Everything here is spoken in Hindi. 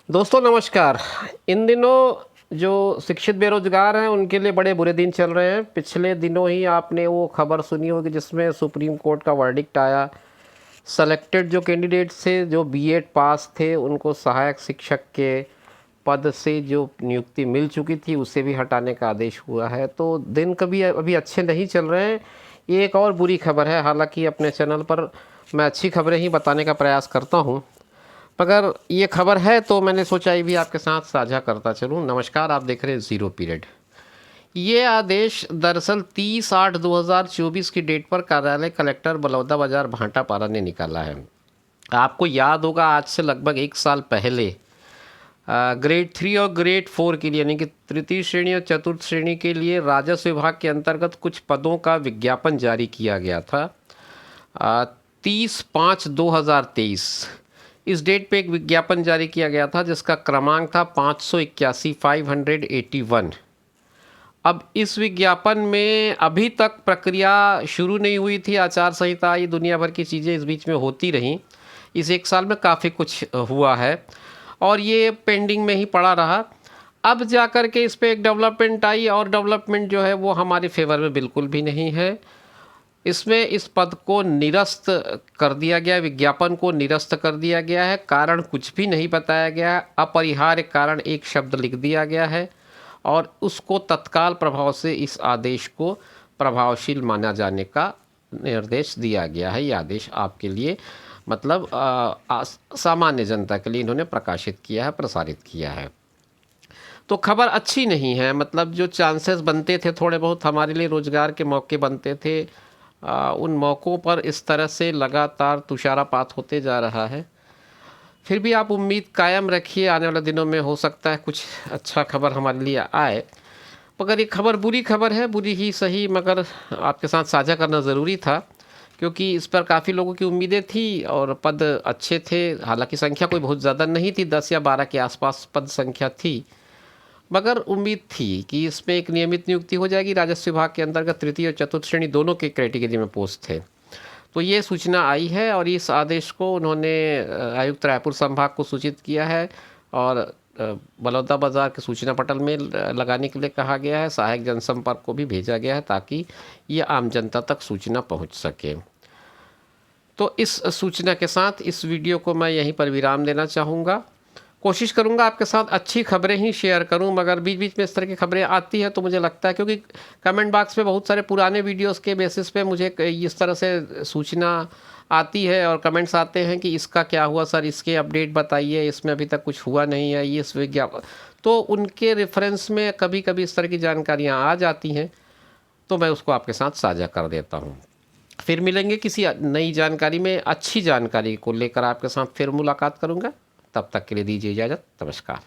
दोस्तों नमस्कार। इन दिनों जो शिक्षित बेरोजगार हैं उनके लिए बड़े बुरे दिन चल रहे हैं। पिछले दिनों ही आपने वो खबर सुनी होगी जिसमें सुप्रीम कोर्ट का वर्डिक्ट आया। सेलेक्टेड जो कैंडिडेट्स थे जो बीएड पास थे उनको सहायक शिक्षक के पद से जो नियुक्ति मिल चुकी थी उसे भी हटाने का आदेश हुआ है। तो दिन कभी अभी अच्छे नहीं चल रहे हैं। ये एक और बुरी खबर है। हालांकि अपने चैनल पर मैं अच्छी खबरें ही बताने का प्रयास करता हूँ, मगर ये खबर है तो मैंने सोचा ये भी आपके साथ साझा करता चलूँ। नमस्कार, आप देख रहे हैं ज़ीरो पीरियड। ये आदेश दरअसल 30/8/2024 की डेट पर कार्यालय कलेक्टर बलौदाबाजार भाटापारा ने निकाला है। आपको याद होगा आज से लगभग 1 साल पहले ग्रेड 3 और ग्रेड 4 के लिए यानी कि तृतीय श्रेणी और चतुर्थ श्रेणी के लिए राजस्व विभाग के अंतर्गत कुछ पदों का विज्ञापन जारी किया गया था। 30/5/2023 इस डेट पे एक विज्ञापन जारी किया गया था जिसका क्रमांक था 581 अब इस विज्ञापन में अभी तक प्रक्रिया शुरू नहीं हुई थी। आचार संहिता, ये दुनिया भर की चीज़ें इस बीच में होती रहीं। इस 1 साल में काफ़ी कुछ हुआ है और ये पेंडिंग में ही पड़ा रहा। अब जा कर के इस पे एक डेवलपमेंट आई और डेवलपमेंट जो है वो हमारे फेवर में बिल्कुल भी नहीं है। इसमें इस पद को निरस्त कर दिया गया, विज्ञापन को निरस्त कर दिया गया है। कारण कुछ भी नहीं बताया गया है। अपरिहार्य कारण एक शब्द लिख दिया गया है और उसको तत्काल प्रभाव से इस आदेश को प्रभावशील माना जाने का निर्देश दिया गया है। ये आदेश आपके लिए मतलब सामान्य जनता के लिए इन्होंने प्रकाशित किया है, प्रसारित किया है। तो खबर अच्छी नहीं है। मतलब जो चांसेस बनते थे, थोड़े बहुत हमारे लिए रोज़गार के मौके बनते थे, उन मौक़ों पर इस तरह से लगातार तुषारापात होते जा रहा है। फिर भी आप उम्मीद कायम रखिए, आने वाले दिनों में हो सकता है कुछ अच्छा खबर हमारे लिए आए। मगर ये खबर बुरी खबर है, बुरी ही सही, मगर आपके साथ साझा करना ज़रूरी था क्योंकि इस पर काफ़ी लोगों की उम्मीदें थी और पद अच्छे थे। हालांकि संख्या कोई बहुत ज़्यादा नहीं थी, 10 या 12 के आसपास पद संख्या थी, मगर उम्मीद थी कि इसमें एक नियमित नियुक्ति हो जाएगी। राजस्व विभाग के अंतर्गत तृतीय और चतुर्थ श्रेणी दोनों के कैटेगरी में पोस्ट थे। तो ये सूचना आई है और इस आदेश को उन्होंने आयुक्त रायपुर संभाग को सूचित किया है और बलौदाबाजार के सूचना पटल में लगाने के लिए कहा गया है। सहायक जनसंपर्क को भी भेजा गया है ताकि ये आम जनता तक सूचना पहुंच सके। तो इस सूचना के साथ इस वीडियो को मैं यहीं पर विराम देना चाहूँगा। कोशिश करूंगा आपके साथ अच्छी खबरें ही शेयर करूं, मगर बीच बीच में इस तरह की खबरें आती हैं तो मुझे लगता है, क्योंकि कमेंट बॉक्स में बहुत सारे पुराने वीडियोस के बेसिस पे मुझे इस तरह से सूचना आती है और कमेंट्स आते हैं कि इसका क्या हुआ सर, इसके अपडेट बताइए, इसमें अभी तक कुछ हुआ नहीं है, ये इस विज्ञापन। तो उनके रेफरेंस में कभी कभी इस तरह की जानकारियाँ आ जाती हैं तो मैं उसको आपके साथ साझा कर देता हूँ। फिर मिलेंगे किसी नई जानकारी में, अच्छी जानकारी को लेकर आपके साथ फिर मुलाकात करूँगा। तब तक के लिए दीजिए इजाज़त। नमस्कार।